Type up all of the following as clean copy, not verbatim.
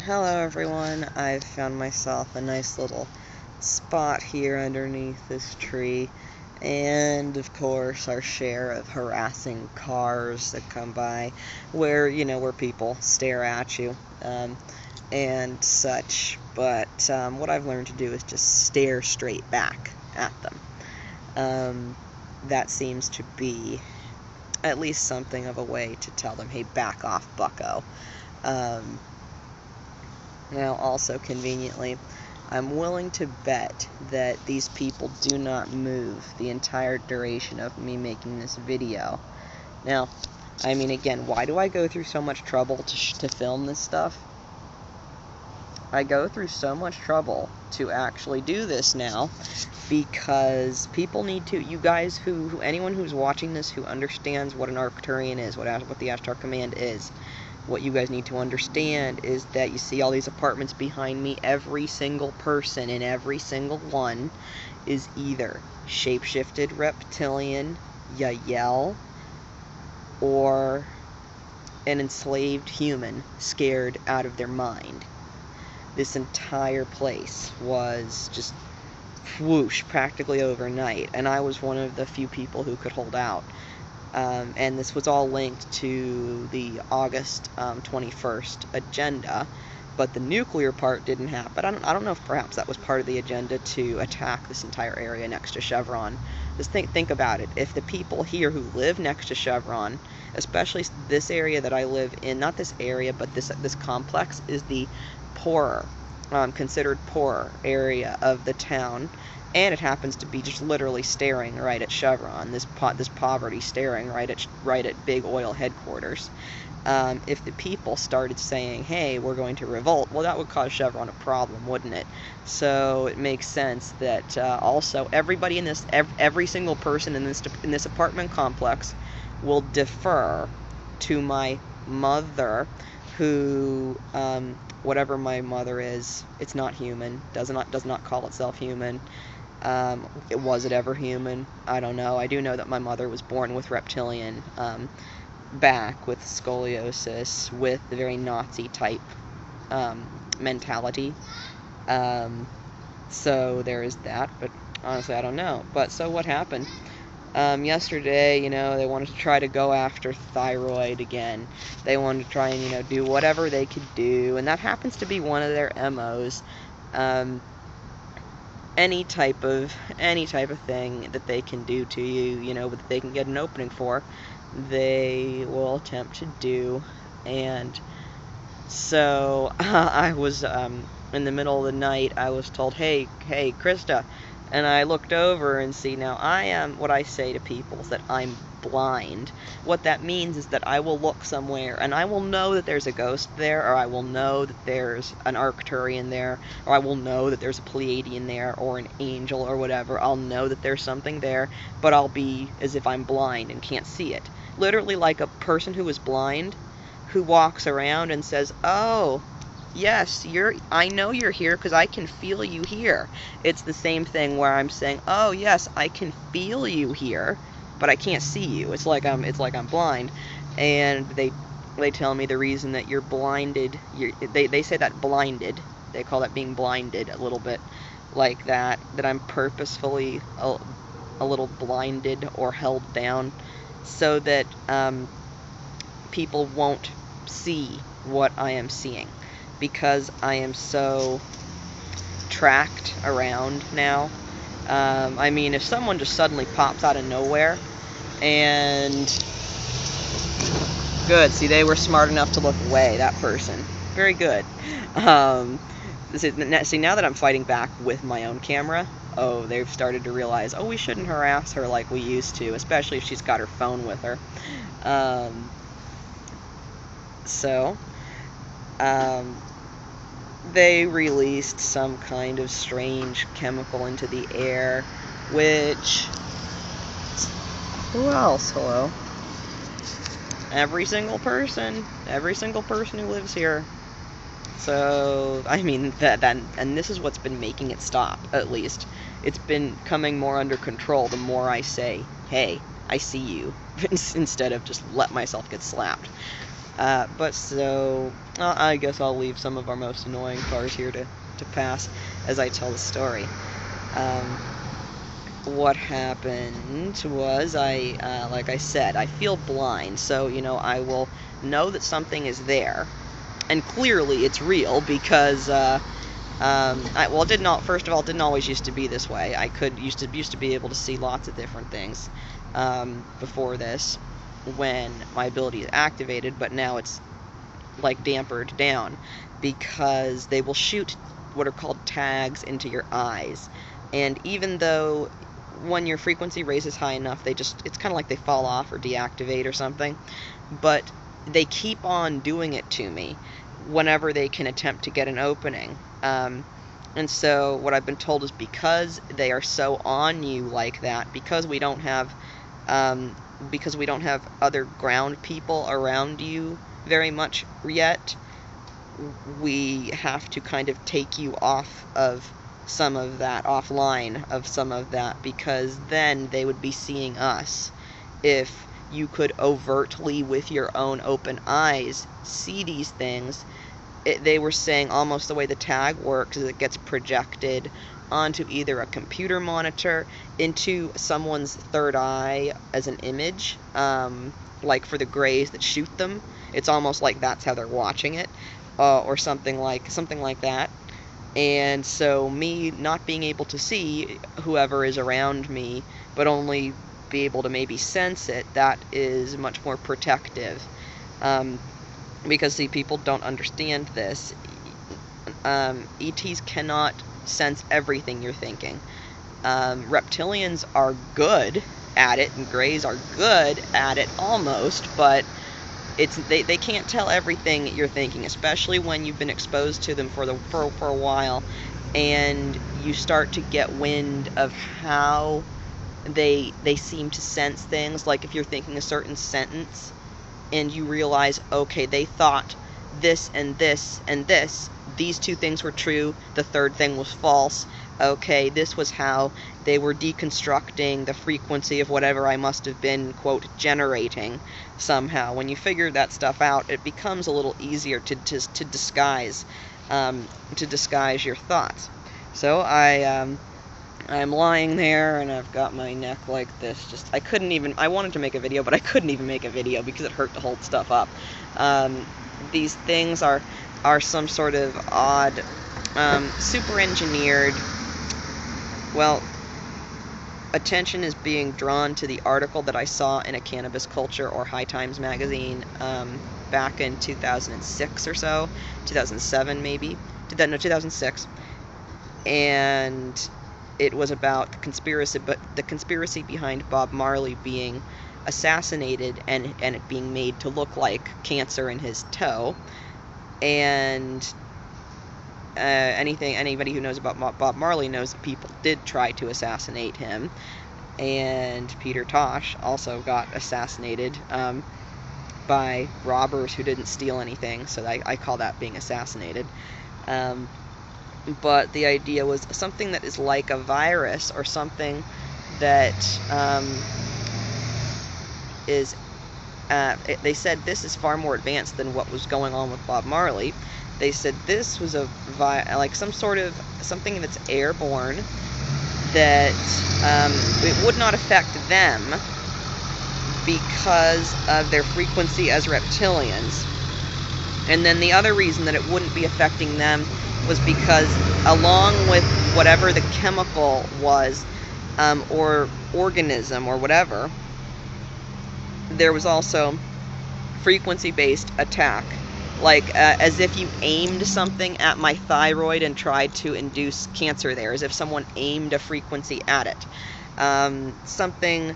Hello everyone, I've found myself a nice little spot here underneath this tree, and of course our share of harassing cars that come by, where people stare at you, and such, but what I've learned to do is just stare straight back at them. That seems to be at least something of a way to tell them, hey, back off, bucko. Now, also conveniently, I'm willing to bet that these people do not move the entire duration of me making this video. Now, I mean, again, why do I go through so much trouble to film this stuff? I go through so much trouble to actually do this now because people need to, you guys anyone who's watching this who understands what an Arcturian is, what the Ashtar command is, what you guys need to understand is that you see all these apartments behind me. Every single person in every single one is either shapeshifted reptilian, Yael, or an enslaved human scared out of their mind. This entire place was just whoosh, practically overnight, and I was one of the few people who could hold out. And this was all linked to the August 21st agenda, but the nuclear part didn't happen. I don't know if perhaps that was part of the agenda to attack this entire area next to Chevron. Just think about it. If the people here who live next to Chevron, especially this area that I live in, not this area, but this complex, is the poorer, considered poorer area of the town. And it happens to be just literally staring right at Chevron, this poverty staring right at big oil headquarters. If the people started saying, hey, we're going to revolt, well, that would cause Chevron a problem, wouldn't it? So it makes sense that also everybody in this, every single person in this apartment complex will defer to my mother, who, whatever my mother is, it's not human, does not call itself human. Was it ever human? I don't know. I do know that my mother was born with reptilian back, with scoliosis, with the very Nazi type mentality. So there is that, but honestly I don't know. But so what happened? Yesterday, they wanted to try to go after thyroid again. They wanted to try and, do whatever they could do, and that happens to be one of their MOs. Any type of thing that they can do to you, that they can get an opening for, they will attempt to do. And so I was in the middle of the night, I was told, hey Krista, and I looked over and see, now what I say to people is that I'm blind. What that means is that I will look somewhere and I will know that there's a ghost there, or I will know that there's an Arcturian there, or I will know that there's a Pleiadian there, or an angel, or whatever. I'll know that there's something there, but I'll be as if I'm blind and can't see it. Literally like a person who is blind, who walks around and says, oh, yes, I know you're here because I can feel you here. It's the same thing where I'm saying, oh yes, I can feel you here, but I can't see you. It's like I'm blind. And they tell me the reason that you're blinded, they say that blinded, they call that being blinded, a little bit like that I'm purposefully a little blinded or held down so that people won't see what I am seeing, because I am so tracked around now. I mean, if someone just suddenly pops out of nowhere and... Good, see, they were smart enough to look away, that person. Very good. See, now that I'm fighting back with my own camera, oh, they've started to realize, oh, we shouldn't harass her like we used to, especially if she's got her phone with her. They released some kind of strange chemical into the air, which... Who else? Hello? Every single person who lives here. So, I mean, and this is what's been making it stop, at least. It's been coming more under control the more I say, hey, I see you, instead of just let myself get slapped. But so, I guess I'll leave some of our most annoying parts here to pass as I tell the story. What happened was like I said, I feel blind, so, I will know that something is there, and clearly it's real because, well, it did not. First of all, it didn't always used to be this way. I used to be able to see lots of different things before this, when my ability is activated, but now it's like dampered down because they will shoot what are called tags into your eyes, and even though when your frequency raises high enough, it's kind of like they fall off or deactivate or something, but they keep on doing it to me whenever they can attempt to get an opening. And so what I've been told is because they are so on you like that, because we don't have other ground people around you very much yet, we have to kind of take you off of some of that, offline of some of that, because then they would be seeing us. If you could overtly, with your own open eyes, see these things, they were saying almost the way the tag works is it gets projected onto either a computer monitor, into someone's third eye as an image, like for the grays that shoot them. It's almost like that's how they're watching it, or something like that. And so me not being able to see whoever is around me, but only be able to maybe sense it, that is much more protective. Because, see, people don't understand this. ETs cannot sense everything you're thinking. Reptilians are good at it, and Greys are good at it almost, but they can't tell everything you're thinking, especially when you've been exposed to them for a while, and you start to get wind of how they seem to sense things. Like if you're thinking a certain sentence, and you realize, okay, they thought this and this and this. These two things were true. The third thing was false. Okay, this was how they were deconstructing the frequency of whatever I must have been, quote, generating somehow. When you figure that stuff out, it becomes a little easier to disguise your thoughts. So I'm lying there, and I've got my neck like this. I wanted to make a video, but I couldn't even make a video because it hurt to hold stuff up. These things are some sort of odd, super engineered, well, attention is being drawn to the article that I saw in a Cannabis Culture or High Times magazine, back in 2006 or so, 2007 maybe, 2006, and it was about the conspiracy behind Bob Marley being assassinated and it being made to look like cancer in his toe. And anybody who knows about Bob Marley knows that people did try to assassinate him. And Peter Tosh also got assassinated by robbers who didn't steal anything, so I call that being assassinated. But the idea was something that is like a virus, or something that is, they said this is far more advanced than what was going on with Bob Marley. They said this was like something that's airborne, that it would not affect them because of their frequency as reptilians. And then the other reason that it wouldn't be affecting them was because, along with whatever the chemical was, or organism or whatever, there was also frequency-based attack. Like, as if you aimed something at my thyroid and tried to induce cancer there, as if someone aimed a frequency at it. Something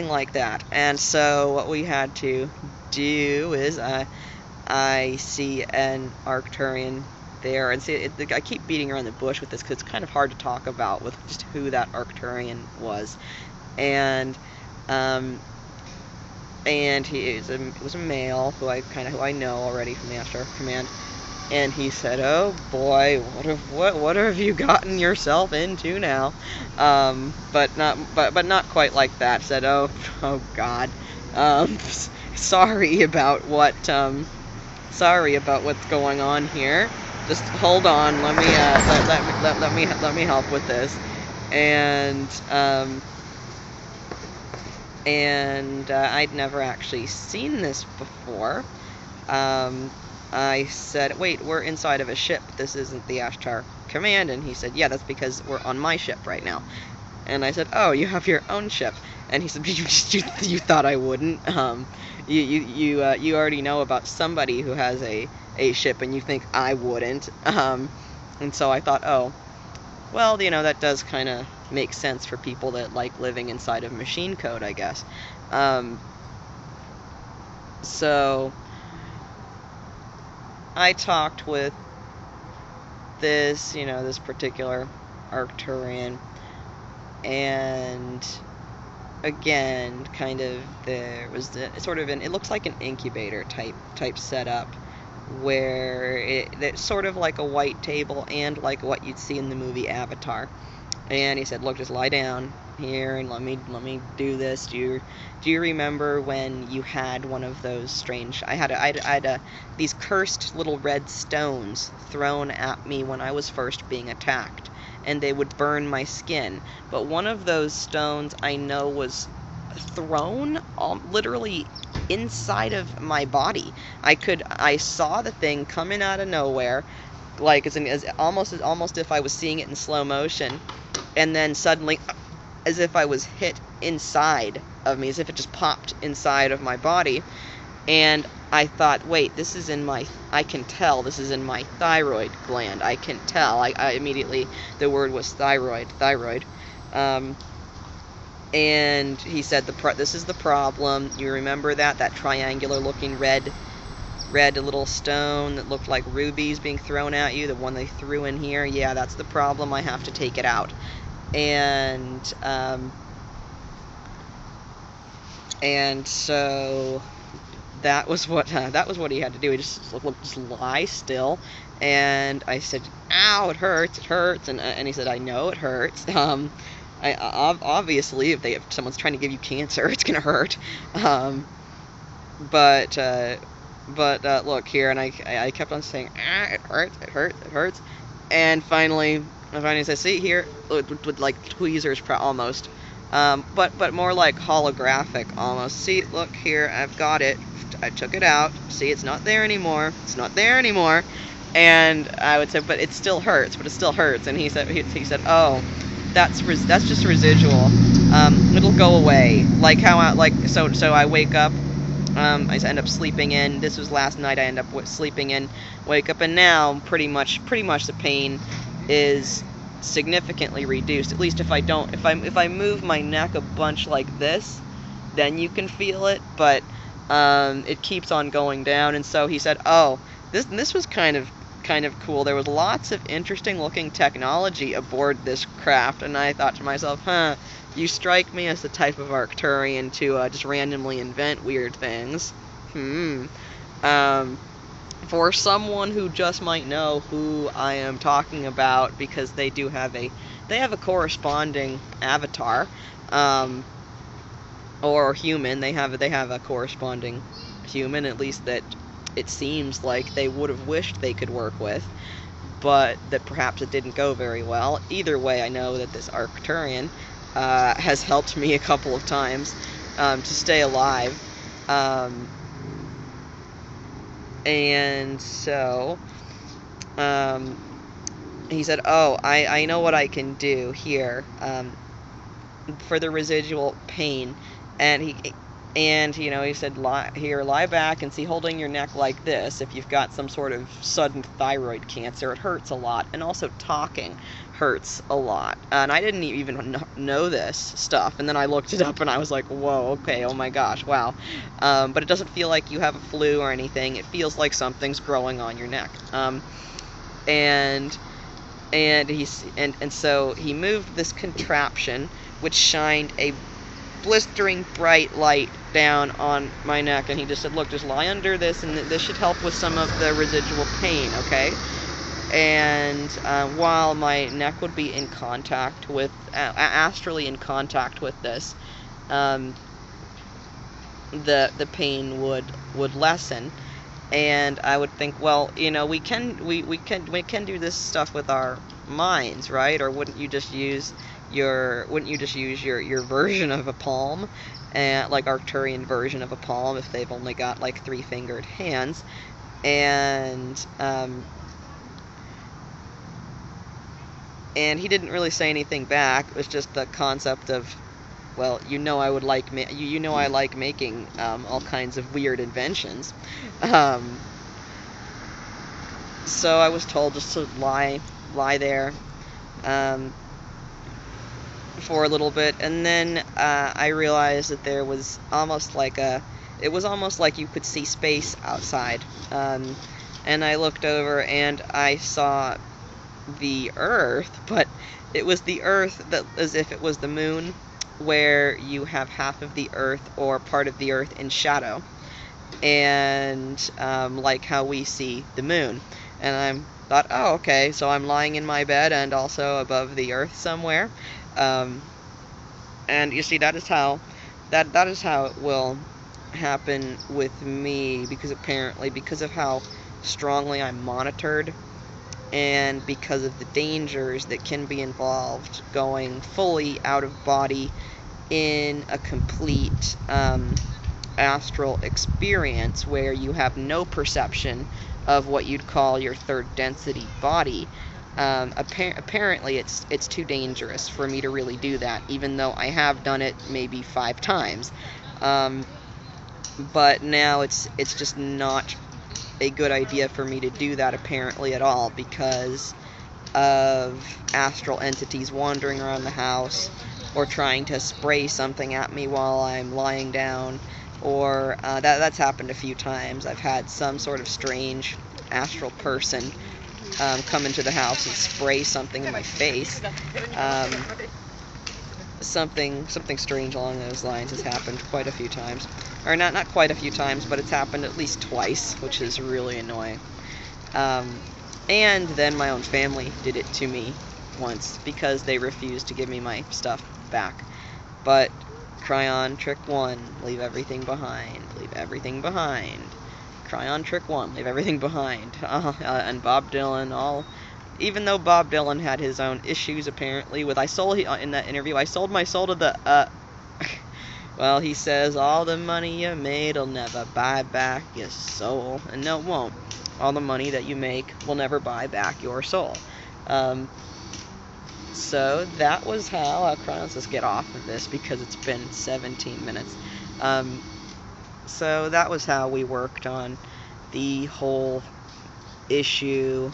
like that. And so what we had to do is, I see an Arcturian there, and see, I keep beating around the bush with this because it's kind of hard to talk about with just who that Arcturian was. And he was a male who I know already from the Ashtar command, and he said, "Oh boy, what have you gotten yourself into now?" But not quite like that. Said, "Oh God." sorry about what's going on here. Just hold on. Let me help with this. And I'd never actually seen this before. I said, wait, we're inside of a ship. This isn't the Ashtar command. And he said, yeah, that's because we're on my ship right now. And I said, oh, you have your own ship. And he said, you thought I wouldn't. You already know about somebody who has a ship, and you think I wouldn't. And so I thought, oh, well, you know, that does kind of make sense for people that like living inside of machine code, I guess. So I talked with this, you know, this particular Arcturian, and again, kind of there was sort of it looks like an incubator type setup, where it's sort of like a white table and like what you'd see in the movie Avatar. And he said, look, just lie down here and let me do this. Do you remember when you had one of those strange, I had these cursed little red stones thrown at me when I was first being attacked, and they would burn my skin. But one of those stones I know was thrown literally inside of my body. I saw the thing coming out of nowhere, like as almost if I was seeing it in slow motion, and then suddenly, as if I was hit inside of me, as if it just popped inside of my body. And I thought, wait, I can tell this is in my thyroid gland. I can tell. I immediately, the word was thyroid. And he said, this is the problem. You remember that triangular looking red little stone that looked like rubies being thrown at you, the one they threw in here? Yeah, that's the problem. I have to take it out. And so that was what he had to do. He just lie still. And I said, ow, it hurts. And he said, I know it hurts. Obviously, if someone's trying to give you cancer, it's gonna hurt. But look here, and I kept on saying, it hurts. And finally I said, see here, with like tweezers almost, but more like holographic almost. See, look here, I've got it. I took it out. See, it's not there anymore. And I would say, but it still hurts. And he said, oh, that's just residual. It'll go away. So I wake up. I end up sleeping in. This was last night. I end up sleeping in, wake up, and now pretty much the pain is significantly reduced. At least if I move my neck a bunch like this, then you can feel it. But it keeps on going down. And so he said, oh, this was kind of cool. There was lots of interesting looking technology aboard this craft, and I thought to myself, you strike me as the type of Arcturian to just randomly invent weird things. For someone who just might know who I am talking about, because they have a corresponding avatar, or human. They have a corresponding human, at least that it seems like they would have wished they could work with, but that perhaps it didn't go very well. Either way, I know that this Arcturian has helped me a couple of times to stay alive. And so he said, oh, I know what I can do here for the residual pain. And he said, lie back and see, holding your neck like this, if you've got some sort of sudden thyroid cancer, it hurts a lot. And also talking hurts a lot. And I didn't even know this stuff. And then I looked it up and I was like, whoa, okay, oh my gosh, wow. But it doesn't feel like you have a flu or anything. It feels like something's growing on your neck. And so he moved this contraption, which shined a blistering bright light down on my neck, and he just said, look, just lie under this, and this should help with some of the residual pain, okay? And while my neck would be in contact with, astrally in contact with this, the pain would lessen. And I would think, well, you know, we can do this stuff with our minds, right? Or wouldn't you just use your version of a palm, and like Arcturian version of a palm, if they've only got like 3-fingered hands? And he didn't really say anything back. It was just the concept of, well, you know, I like making all kinds of weird inventions. So I was told just to lie there for a little bit, and then I realized that there was almost like it was almost like you could see space outside. And I looked over and I saw the Earth, but it was the Earth that, as if it was the moon, where you have half of the Earth or part of the Earth in shadow, and like how we see the moon. And I thought, oh, okay, so I'm lying in my bed and also above the Earth somewhere. And you see, that is how it will happen with me, because apparently, because of how strongly I'm monitored, and because of the dangers that can be involved going fully out of body in a complete astral experience where you have no perception of what you'd call your third density body. Apparently it's too dangerous for me to really do that, even though I have done it maybe 5 times. But now it's just not a good idea for me to do that apparently at all, because of astral entities wandering around the house, or trying to spray something at me while I'm lying down, or that's happened a few times. I've had some sort of strange astral person come into the house and spray something in my face. Something strange along those lines has happened quite a few times. Or not quite a few times, but it's happened at least twice, which is really annoying. And then my own family did it to me once, because they refused to give me my stuff back. But try on trick 1, leave everything behind. Leave everything behind. Try on trick 1, leave everything behind. And Bob Dylan, even though Bob Dylan had his own issues apparently with, in that interview, I sold my soul to the, well, he says, all the money you made'll never buy back your soul. And no, it won't. All the money that you make will never buy back your soul. So that was how, let's just get off of this because it's been 17 minutes. So that was how we worked on the whole issue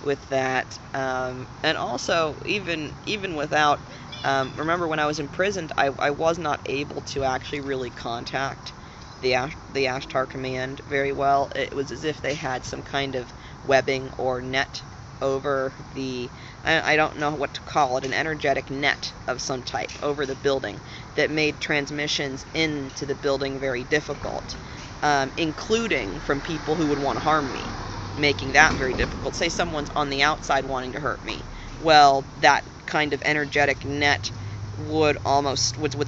with that. And also, even without, remember when I was imprisoned, I was not able to actually really contact the Ashtar command very well. It was as if they had some kind of webbing or net over the, I don't know what to call it, an energetic net of some type over the building that made transmissions into the building very difficult, including from people who would want to harm me, making that very difficult. Say someone's on the outside wanting to hurt me. Well, that kind of energetic net would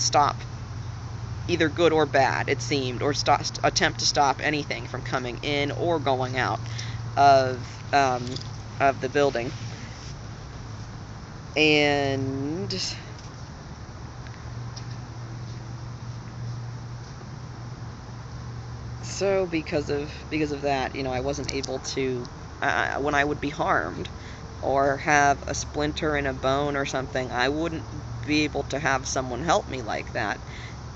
stop either good or bad, it seemed, or attempt to stop anything from coming in or going out of the building. And so because of that, you know, I wasn't able to, when I would be harmed or have a splinter in a bone or something, I wouldn't be able to have someone help me like that,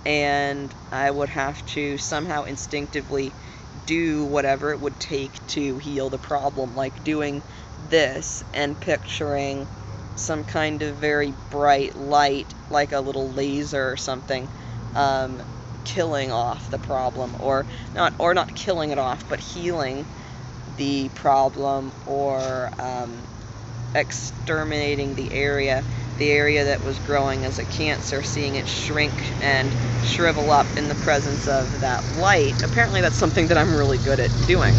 and I would have to somehow instinctively do whatever it would take to heal the problem, like doing this and picturing some kind of very bright light, like a little laser or something, killing off the problem, or not killing it off, but healing the problem, or exterminating the area that was growing as a cancer, seeing it shrink and shrivel up in the presence of that light. Apparently that's something that I'm really good at doing.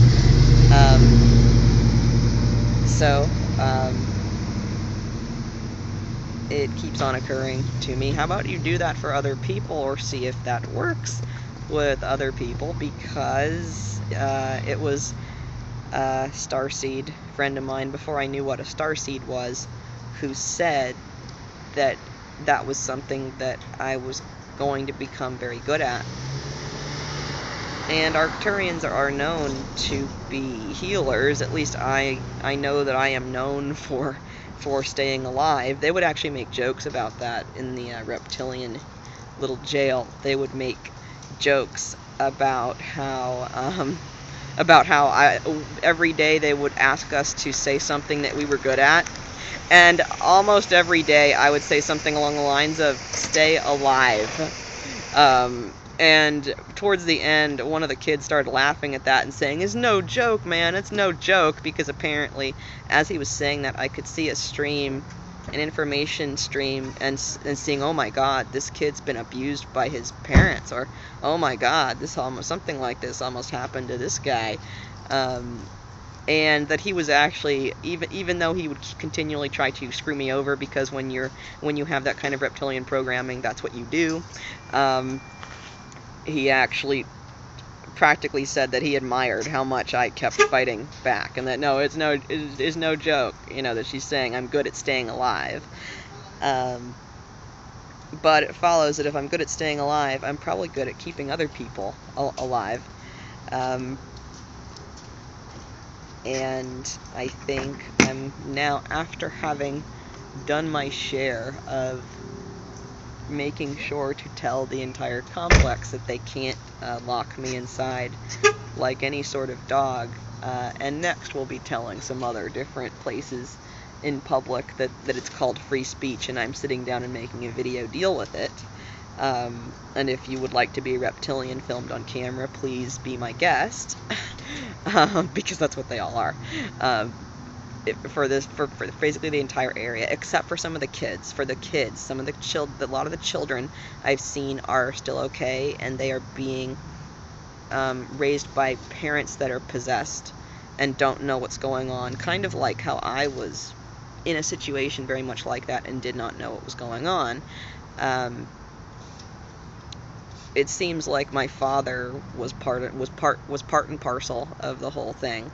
It keeps on occurring to me. How about you do that for other people, or see if that works? with other people because it was a starseed friend of mine before I knew what a starseed was who said that that was something that I was going to become very good at. And Arcturians are known to be healers. At least I know that I am known for staying alive. They would actually make jokes about that in the reptilian little jail. They would make jokes about how every day they would ask us to say something that we were good at, and almost every day I would say something along the lines of "stay alive." And towards the end, one of the kids started laughing at that and saying, "It's no joke, man, it's no joke," because apparently, as he was saying that, I could see a stream, an information stream, and seeing, oh my god, this kid's been abused by his parents, or oh my god, something like this almost happened to this guy. And that he was actually, even though he would continually try to screw me over, because when you have that kind of reptilian programming, that's what you do. He actually practically said that he admired how much I kept fighting back, and that it's no joke, that she's saying I'm good at staying alive. But it follows that if I'm good at staying alive, I'm probably good at keeping other people alive. And I think I'm now, after having done my share of making sure to tell the entire complex that they can't lock me inside like any sort of dog, and next we'll be telling some other different places in public that it's called free speech, and I'm sitting down and making a video deal with it. And if you would like to be a reptilian filmed on camera, please be my guest. Because that's what they all are. For basically the entire area, except for some of the kids. For the kids, some of a lot of the children I've seen are still okay, and they are being raised by parents that are possessed and don't know what's going on. Kind of like how I was in a situation very much like that and did not know what was going on. It seems like my father was part and parcel of the whole thing,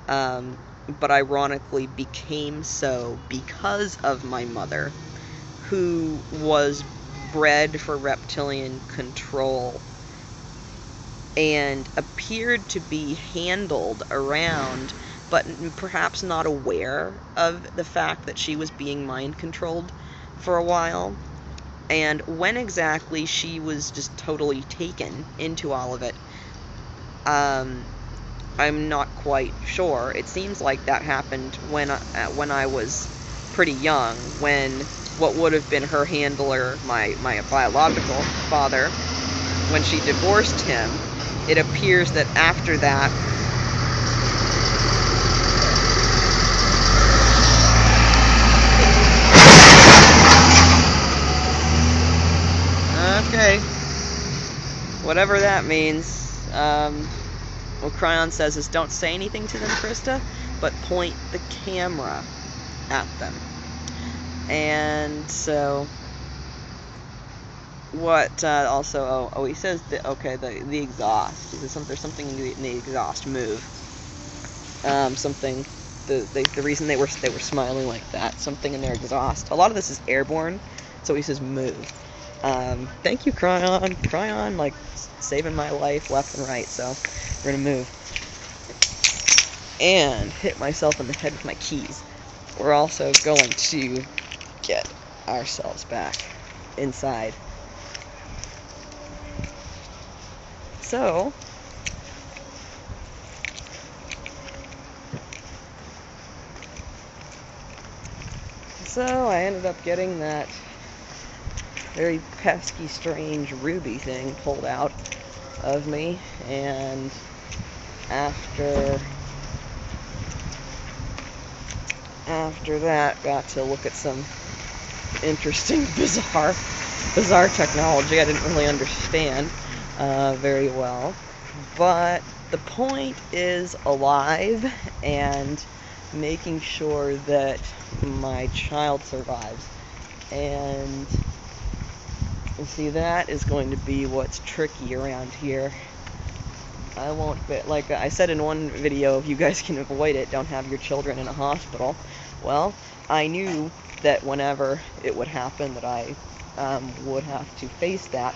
but ironically became so because of my mother, who was bred for reptilian control and appeared to be handled around, but perhaps not aware of the fact that she was being mind controlled for a while. And when exactly she was just totally taken into all of it, I'm not quite sure. It seems like that happened when I was pretty young, when what would have been her handler, my biological father, when she divorced him, it appears that after that, okay, whatever that means. What Cryon says is, don't say anything to them, Krista, but point the camera at them. And so, what also, he says that, okay, the exhaust. He says there's something in the exhaust move. Something, the reason they were smiling like that, something in their exhaust. A lot of this is airborne, so he says move. Thank you, Cryon, like, saving my life left and right, so we're gonna move. And hit myself in the head with my keys. We're also going to get ourselves back inside. So, I ended up getting that very pesky, strange ruby thing pulled out of me, and after that, got to look at some interesting, bizarre technology I didn't really understand very well. But the point is alive and making sure that my child survives. And And see, that is going to be what's tricky around here. I won't fit, like I said in one video, if you guys can avoid it, don't have your children in a hospital. Well, I knew that whenever it would happen that I would have to face that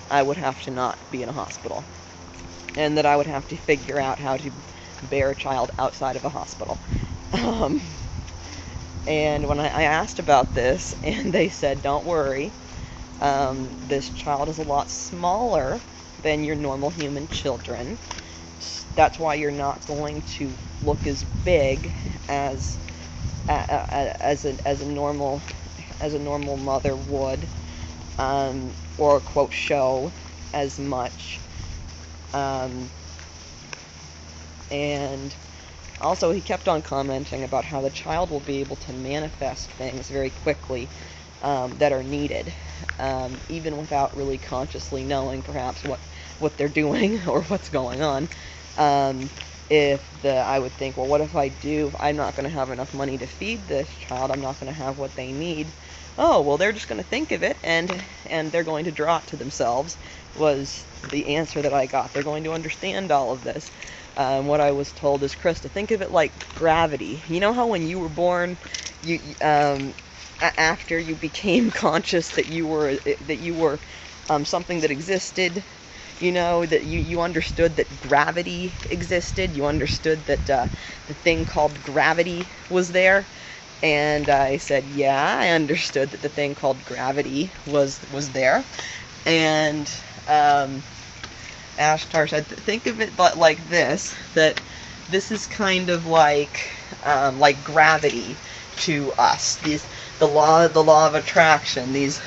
I would have to not be in a hospital. And that I would have to figure out how to bear a child outside of a hospital. And when I asked about this, and they said, don't worry, this child is a lot smaller than your normal human children. That's why you're not going to look as big as a normal mother would, or quote show as much. And also, he kept on commenting about how the child will be able to manifest things very quickly that are needed, even without really consciously knowing perhaps what they're doing or what's going on. I would think, well, what if I'm not going to have enough money to feed this child, I'm not going to have what they need. Oh, well, they're just going to think of it, and they're going to draw it to themselves, was the answer that I got. They're going to understand all of this. What I was told is, Krista, think of it like gravity. You know how when you were born, after you became conscious that you were something that existed, you know, that you understood that gravity existed, you understood that the thing called gravity was there, and I said, yeah, I understood that the thing called gravity was there, and Ashtar said, think of it but like this, that this is kind of like gravity to us. The law of attraction, these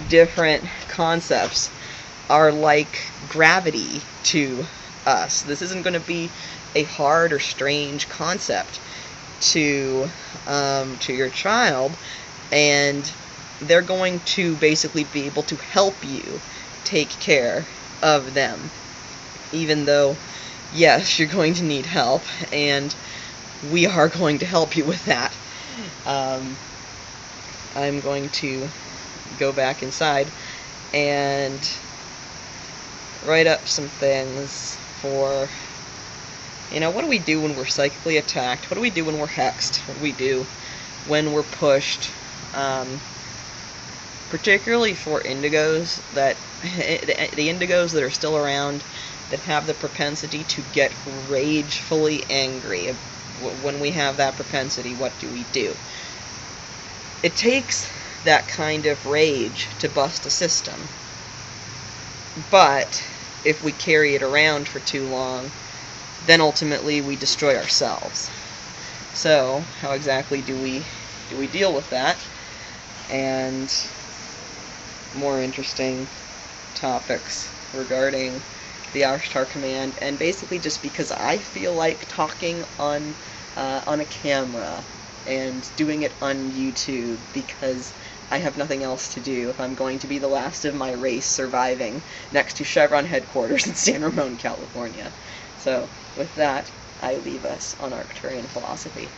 different concepts are like gravity to us. This isn't going to be a hard or strange concept to your child, and they're going to basically be able to help you take care of them, even though, yes, you're going to need help, and we are going to help you with that. I'm going to go back inside and write up some things for, what do we do when we're psychically attacked? What do we do when we're hexed? What do we do when we're pushed? Particularly for indigos, the indigos that are still around, that have the propensity to get ragefully angry. When we have that propensity, what do? It takes that kind of rage to bust a system. But if we carry it around for too long, then ultimately we destroy ourselves. So, how exactly do we deal with that? And more interesting topics regarding the Ashtar command, and basically just because I feel like talking on a camera and doing it on YouTube, because I have nothing else to do if I'm going to be the last of my race surviving next to Chevron headquarters in San Ramon, California. So, with that, I leave us on Arcturian Philosophy.